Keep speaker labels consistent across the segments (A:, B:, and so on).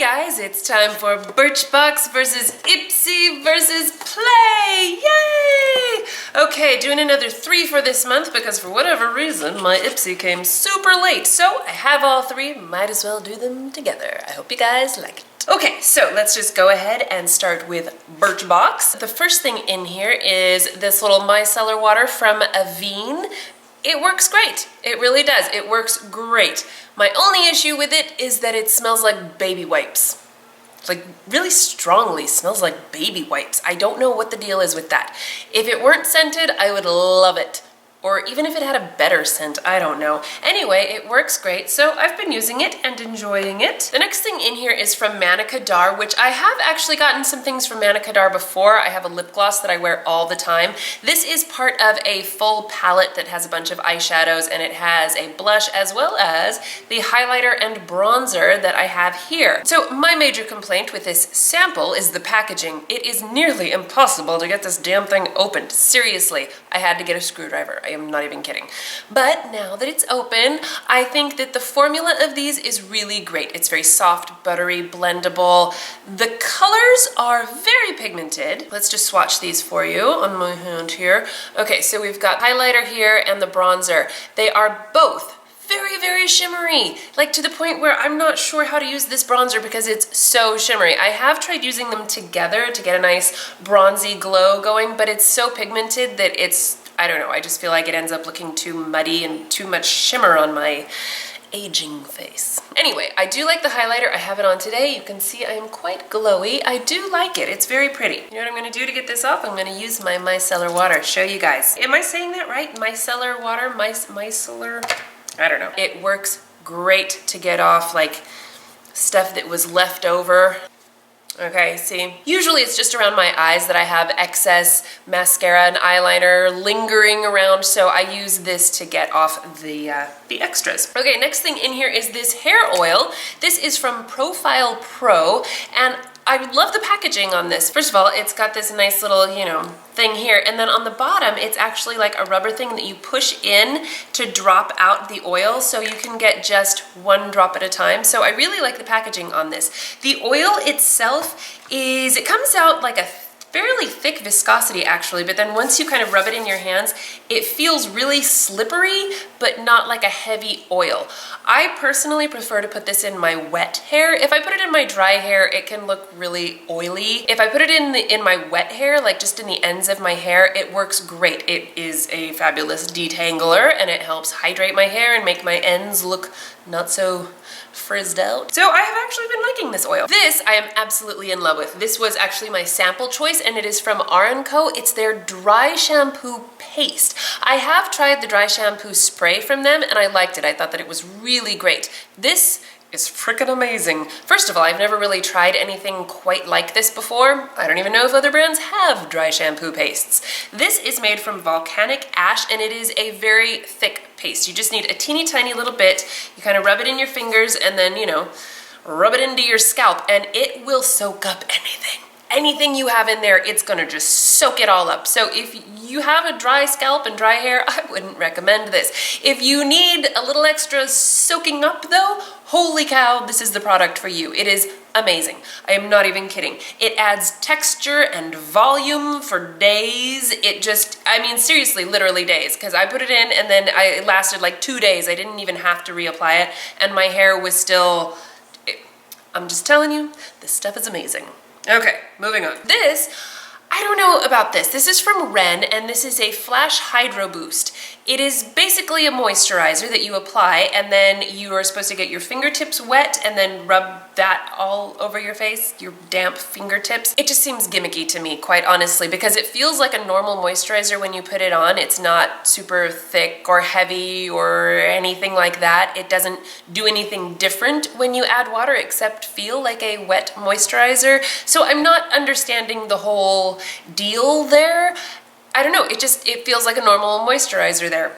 A: guys, it's time for Birchbox versus Ipsy versus Play! Yay! Okay, doing another 3 for this month because for whatever reason my Ipsy came super late. So I have all 3, might as well do them together. I hope you guys like it. Okay, so let's just go ahead and start with Birchbox. The first thing in here is this little micellar water from Avène. It works great. It really does. It works great. My only issue with it is that it smells like baby wipes. Like really strongly smells like baby wipes. I don't know what the deal is with that. If it weren't scented, I would love it. Or even if it had a better scent, I don't know. Anyway, it works great, so I've been using it and enjoying it. The next thing in here is from Manna Kadar, which I have actually gotten some things from Manna Kadar before. I have a lip gloss that I wear all the time. This is part of a full palette that has a bunch of eyeshadows, and it has a blush as well as the highlighter and bronzer that I have here. So my major complaint with this sample is the packaging. It is nearly impossible to get this damn thing opened. Seriously, I had to get a screwdriver. I am not even kidding. But now that it's open, I think that the formula of these is really great. It's very soft, buttery, blendable. The colors are very pigmented. Let's just swatch these for you on my hand here. Okay, so we've got highlighter here and the bronzer. They are both very, very shimmery, like to the point where I'm not sure how to use this bronzer because it's so shimmery. I have tried using them together to get a nice bronzy glow going, but it's so pigmented that it's, I don't know, I just feel like it ends up looking too muddy and too much shimmer on my aging face. Anyway, I do like the highlighter. I have it on today. You can see I am quite glowy. I do like it. It's very pretty. You know what I'm going to do to get this off? I'm going to use my micellar water. Show you guys. Am I saying that right? Micellar water? Micellar? I don't know. It works great to get off like stuff that was left over. Okay, see, usually it's just around my eyes that I have excess mascara and eyeliner lingering around, so I use this to get off the extras. Okay, next thing in here is this hair oil. This is from Profile Pro, and I love the packaging on this. First of all, it's got this nice little, you know, thing here, and then on the bottom, it's actually like a rubber thing that you push in to drop out the oil, so you can get just 1 drop at a time. So I really like the packaging on this. The oil itself is, it comes out like a fairly thick viscosity actually, but then once you kind of rub it in your hands, it feels really slippery, but not like a heavy oil. I personally prefer to put this in my wet hair. If I put it in my dry hair, it can look really oily. If I put it in my wet hair, like just in the ends of my hair, it works great. It is a fabulous detangler, and it helps hydrate my hair and make my ends look not so frizzed out. So I have actually been liking this oil. This I am absolutely in love with. This was actually my sample choice, and it is from R+Co. It's their dry shampoo paste. I have tried the dry shampoo spray from them, and I liked it. I thought that it was really great. This is freaking amazing. First of all, I've never really tried anything quite like this before. I don't even know if other brands have dry shampoo pastes. This is made from volcanic ash, and it is a very thick paste. You just need a teeny tiny little bit. You kind of rub it in your fingers and then, you know, rub it into your scalp, and it will soak up anything. Anything you have in there, it's gonna just soak it all up. So if you have a dry scalp and dry hair, I wouldn't recommend this. If you need a little extra soaking up though, holy cow, this is the product for you. It is amazing. I am not even kidding. It adds texture and volume for days. It just, I mean, seriously, literally days, because I put it in and then it lasted like 2 days. I didn't even have to reapply it, and my hair was still, I'm just telling you, this stuff is amazing. Okay, moving on. This, I don't know about this. This is from Ren, and this is a Flash Hydro Boost. It is basically a moisturizer that you apply, and then you are supposed to get your fingertips wet and then rub that all over your face, your damp fingertips. It just seems gimmicky to me, quite honestly, because it feels like a normal moisturizer when you put it on. It's not super thick or heavy or anything like that. It doesn't do anything different when you add water except feel like a wet moisturizer. So I'm not understanding the whole deal there. I don't know, it feels like a normal moisturizer there.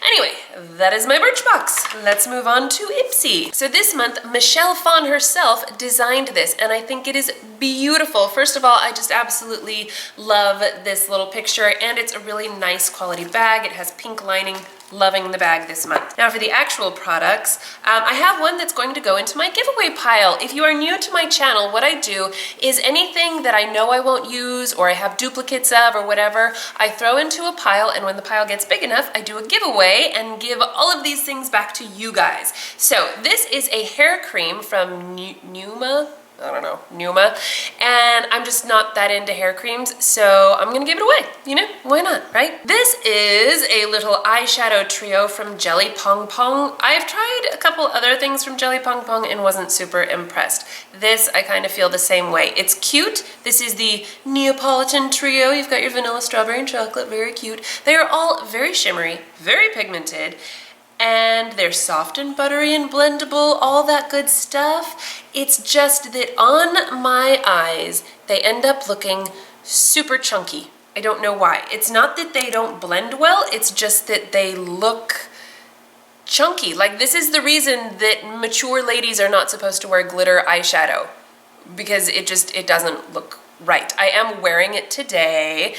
A: Anyway, that is my Birchbox. Let's move on to Ipsy. So this month, Michelle Phan herself designed this, and I think it is beautiful. First of all, I just absolutely love this little picture, and it's a really nice quality bag. It has pink lining. Loving the bag this month. Now for the actual products, I have one that's going to go into my giveaway pile. If you are new to my channel, what I do is anything that I know I won't use or I have duplicates of or whatever, I throw into a pile, and when the pile gets big enough, I do a giveaway and give all of these things back to you guys. So this is a hair cream from Numa. I don't know, Numa, and I'm just not that into hair creams, so I'm gonna give it away, you know, why not, right? This is a little eyeshadow trio from Jelly Pong Pong. I've tried a couple other things from Jelly Pong Pong and wasn't super impressed. This, I kind of feel the same way. It's cute. This is the Neapolitan trio. You've got your vanilla, strawberry, and chocolate, very cute. They are all very shimmery, very pigmented, and they're soft and buttery and blendable, all that good stuff. It's just that on my eyes, they end up looking super chunky. I don't know why. It's not that they don't blend well, it's just that they look chunky. Like, this is the reason that mature ladies are not supposed to wear glitter eyeshadow, because it doesn't look right. I am wearing it today,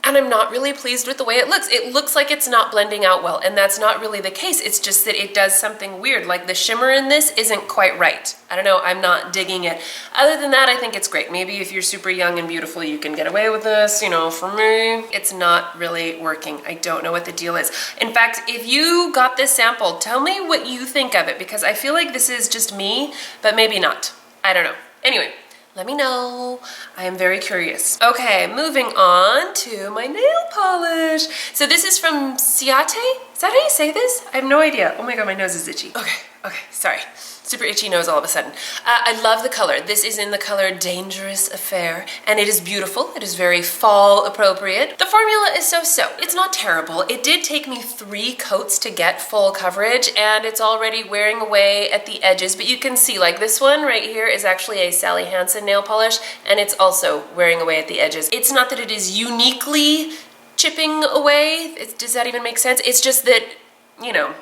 A: and I'm not really pleased with the way it looks. It looks like it's not blending out well, and that's not really the case. It's just that it does something weird. Like, the shimmer in this isn't quite right. I don't know, I'm not digging it. Other than that, I think it's great. Maybe if you're super young and beautiful, you can get away with this. You know, for me, it's not really working. I don't know what the deal is. In fact, if you got this sample, tell me what you think of it, because I feel like this is just me, but maybe not. I don't know. Anyway, let me know. I am very curious. Okay, moving on to my nail polish. So this is from Ciaté. Is that how you say this? I have no idea. Oh my god, my nose is itchy. Okay, sorry. Super itchy nose all of a sudden. I love the color. This is in the color Dangerous Affair, and it is beautiful. It is very fall appropriate. The formula is so-so. It's not terrible. It did take me 3 coats to get full coverage, and it's already wearing away at the edges, but you can see, like, this one right here is actually a Sally Hansen nail polish, and it's also wearing away at the edges. It's not that it is uniquely chipping away. Does that even make sense? It's just that, you know,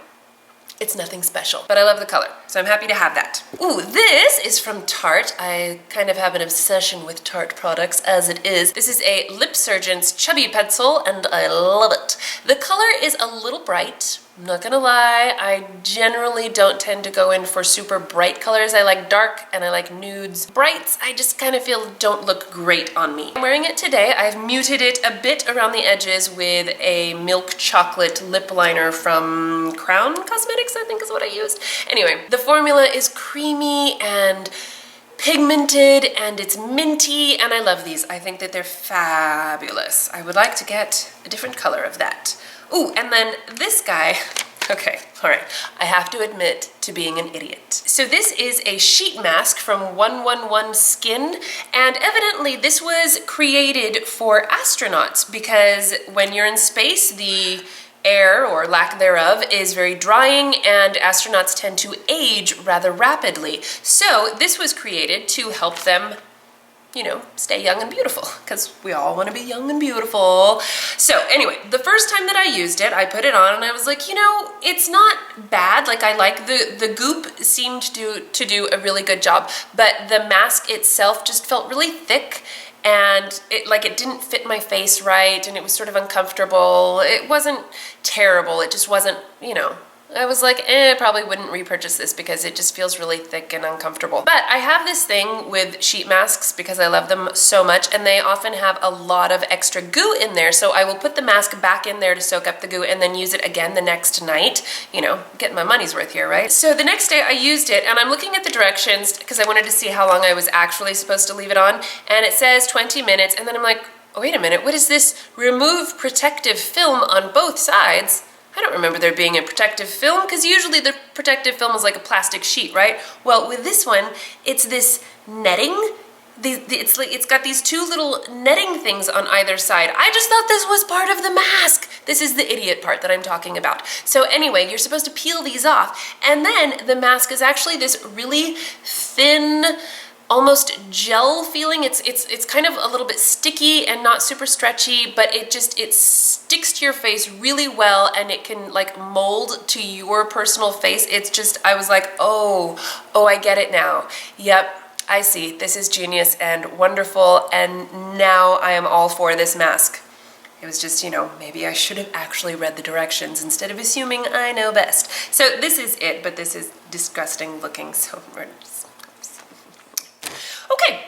A: it's nothing special, but I love the color, so I'm happy to have that. Ooh, this is from Tarte. I kind of have an obsession with Tarte products as it is. This is a LipSurgence Chubby Pencil, and I love it. The color is a little bright. I'm not gonna lie, I generally don't tend to go in for super bright colors. I like dark and I like nudes. Brights, I just kind of feel don't look great on me. I'm wearing it today. I've muted it a bit around the edges with a milk chocolate lip liner from Crown Cosmetics, I think is what I used. Anyway, the formula is creamy and pigmented, and it's minty, and I love these. I think that they're fabulous. I would like to get a different color of that. Ooh, and then this guy, okay, all right, I have to admit to being an idiot. So this is a sheet mask from 111 Skin, and evidently this was created for astronauts, because when you're in space, the air, or lack thereof, is very drying, and astronauts tend to age rather rapidly. So this was created to help them, you know, stay young and beautiful, because we all want to be young and beautiful. So anyway, the first time that I used it, I put it on and I was like, you know, it's not bad. Like, I like the goop seemed to do a really good job, but the mask itself just felt really thick, and it didn't fit my face right, and it was sort of uncomfortable. It wasn't terrible, it just wasn't, you know, I was like, I probably wouldn't repurchase this because it just feels really thick and uncomfortable. But I have this thing with sheet masks because I love them so much, and they often have a lot of extra goo in there, so I will put the mask back in there to soak up the goo and then use it again the next night. You know, getting my money's worth here, right? So the next day I used it, and I'm looking at the directions because I wanted to see how long I was actually supposed to leave it on, and it says 20 minutes, and then I'm like, oh, wait a minute, what is this? Remove protective film on both sides. I don't remember there being a protective film, because usually the protective film is like a plastic sheet, right? Well, with this one, it's this netting. It's got these 2 little netting things on either side. I just thought this was part of the mask. This is the idiot part that I'm talking about. So anyway, you're supposed to peel these off, and then the mask is actually this really thin, almost gel feeling. It's kind of a little bit sticky and not super stretchy, but it sticks to your face really well, and it can like mold to your personal face. It's just, I was like, oh, I get it now. Yep, I see. This is genius and wonderful, and now I am all for this mask. It was just, you know, maybe I should have actually read the directions instead of assuming I know best. So this is it, but this is disgusting looking, so okay.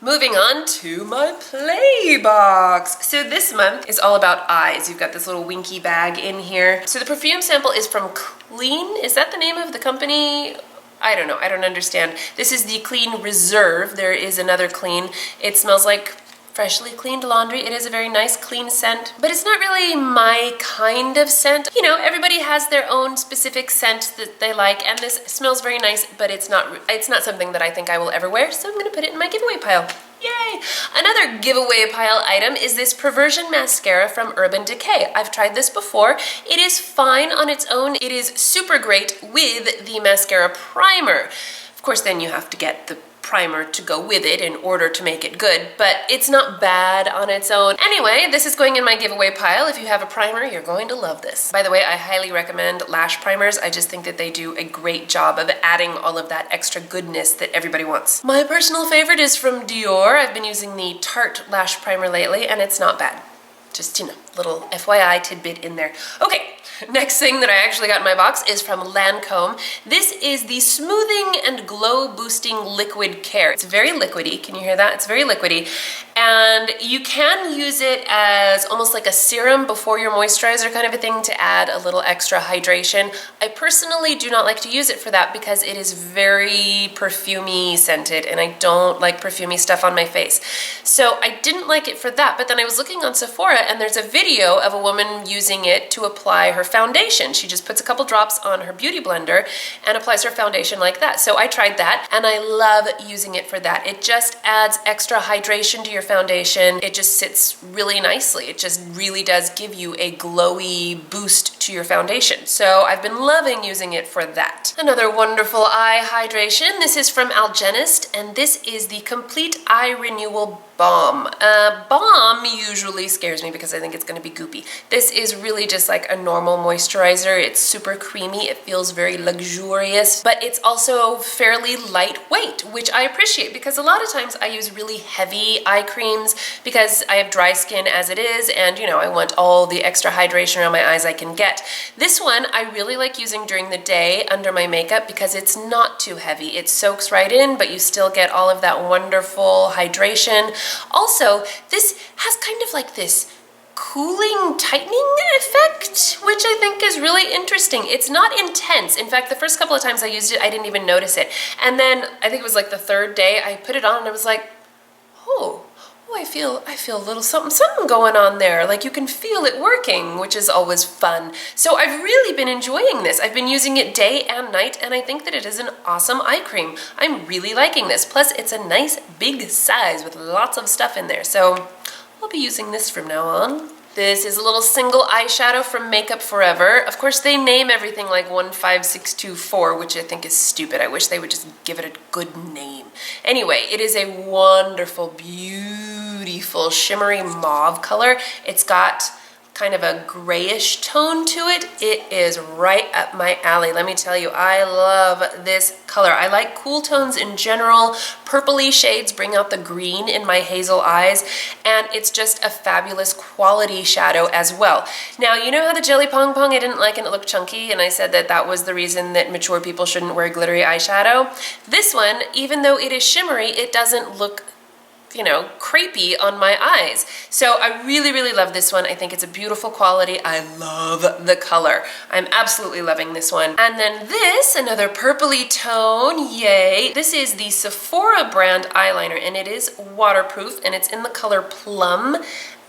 A: Moving on to my play box. So this month is all about eyes. You've got this little winky bag in here. So the perfume sample is from Clean. Is that the name of the company? I don't know, I don't understand. This is the Clean Reserve. There is another Clean. It smells like freshly cleaned laundry. It is a very nice clean scent, but it's not really my kind of scent. You know, everybody has their own specific scent that they like, and this smells very nice, but it's not something that I think I will ever wear, so I'm gonna put it in my giveaway pile. Yay! Another giveaway pile item is this Perversion mascara from Urban Decay. I've tried this before. It is fine on its own. It is super great with the mascara primer. Of course, then you have to get the primer to go with it in order to make it good, but it's not bad on its own. Anyway, this is going in my giveaway pile. If you have a primer, you're going to love this. By the way, I highly recommend lash primers. I just think that they do a great job of adding all of that extra goodness that everybody wants. My personal favorite is from Dior. I've been using the Tarte lash primer lately, and it's not bad. Just, you know, little FYI tidbit in there. Okay. Next thing that I actually got in my box is from Lancôme. This is the Smoothing and Glow Boosting Liquid Care. It's very liquidy. Can you hear that? It's very liquidy. And you can use it as almost like a serum before your moisturizer kind of a thing to add a little extra hydration. I personally do not like to use it for that because it is very perfumey scented, and I don't like perfumey stuff on my face. So I didn't like it for that, but then I was looking on Sephora and there's a video of a woman using it to apply her foundation. She just puts a couple drops on her beauty blender and applies her foundation like that. So I tried that and I love using it for that. It just adds extra hydration to your foundation. It just sits really nicely. It just really does give you a glowy boost to your foundation. So I've been loving using it for that. Another wonderful eye hydration. This is from Algenist, and this is the Complete Eye Renewal Balm. Balm usually scares me because I think it's going to be goopy. This is really just like a normal moisturizer. It's super creamy. It feels very luxurious, but it's also fairly lightweight, which I appreciate because a lot of times I use really heavy eye creams because I have dry skin as it is, and you know, I want all the extra hydration around my eyes I can get. This one I really like using during the day under my makeup because it's not too heavy. It soaks right in, but you still get all of that wonderful hydration. Also, this has kind of like this cooling, tightening effect, which I think is really interesting. It's not intense. In fact, the first couple of times I used it, I didn't even notice it. And then I think it was like the third day I put it on and I was like, oh, I feel a little something going on there. Like you can feel it working, which is always fun. So I've really been enjoying this. I've been using it day and night, and I think that it is an awesome eye cream. I'm really liking this. Plus, it's a nice big size with lots of stuff in there. So I'll be using this from now on. This is a little single eyeshadow from Makeup Forever. Of course, they name everything like 15624, which I think is stupid. I wish they would just give it a good name. Anyway, it is a wonderful, beautiful, shimmery mauve color. It's got kind of a grayish tone to it. It is right up my alley. Let me tell you, I love this color. I like cool tones in general. Purpley shades bring out the green in my hazel eyes, and it's just a fabulous quality shadow as well. Now, you know how the Jelly Pong Pong I didn't like and it looked chunky, and I said that that was the reason that mature people shouldn't wear glittery eyeshadow? This one, even though it is shimmery, it doesn't look, you know, crepey on my eyes. So I really, really love this one. I think it's a beautiful quality. I love the color. I'm absolutely loving this one. And then this, another purpley tone, yay. This is the Sephora brand eyeliner, and it is waterproof, and it's in the color Plum,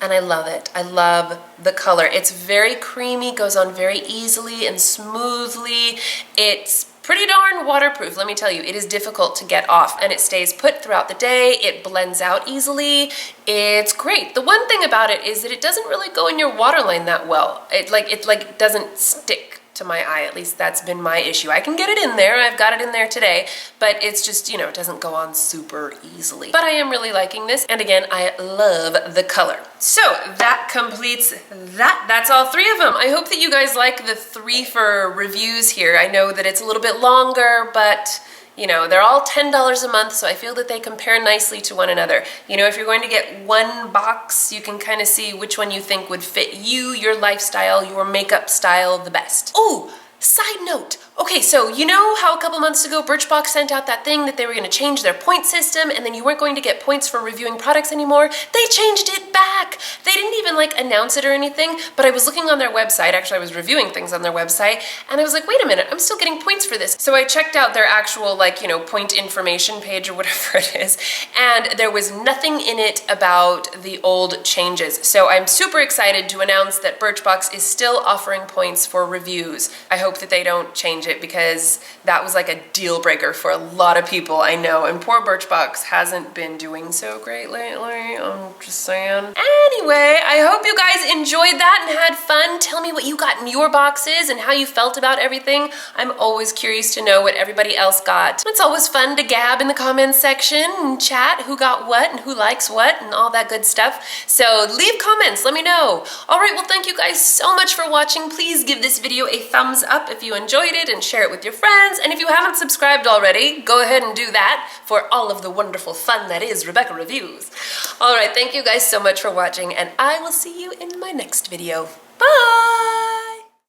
A: and I love it. I love the color. It's very creamy, goes on very easily and smoothly. It's pretty darn waterproof, let me tell you. It is difficult to get off, and it stays put throughout the day. It blends out easily. It's great. The one thing about it is that it doesn't really go in your waterline that well. It doesn't stick to my eye. At least that's been my issue. I can get it in there. I've got it in there today, but it's just, you know, it doesn't go on super easily. But I am really liking this, and again, I love the color. So that completes that. That's all three of them. I hope that you guys like the 3 for reviews here. I know that it's a little bit longer, but You know, they're all $10 a month, so I feel that they compare nicely to one another. You know, if you're going to get one box, you can kind of see which one you think would fit you, your lifestyle, your makeup style the best. Oh, side note. Okay, so you know how a couple months ago Birchbox sent out that thing that they were going to change their point system and then you weren't going to get points for reviewing products anymore? They changed it back! They didn't even like announce it or anything, but I was looking on their website, actually I was reviewing things on their website, and I was like, wait a minute, I'm still getting points for this. So I checked out their actual, like, you know, point information page or whatever it is, and there was nothing in it about the old changes. So I'm super excited to announce that Birchbox is still offering points for reviews. I hope that they don't change it because that was like a deal breaker for a lot of people, I know, and poor Birchbox hasn't been doing so great lately, I'm just saying. Anyway, I hope you guys enjoyed that and had fun. Tell me what you got in your boxes and how you felt about everything. I'm always curious to know what everybody else got. It's always fun to gab in the comments section and chat who got what and who likes what and all that good stuff. So leave comments, let me know. All right, well, thank you guys so much for watching. Please give this video a thumbs up if you enjoyed it and share it with your friends. And if you haven't subscribed already, go ahead and do that for all of the wonderful fun that is Rebecca Reviews. All right, thank you guys so much for watching, and I will see you in my next video. Bye!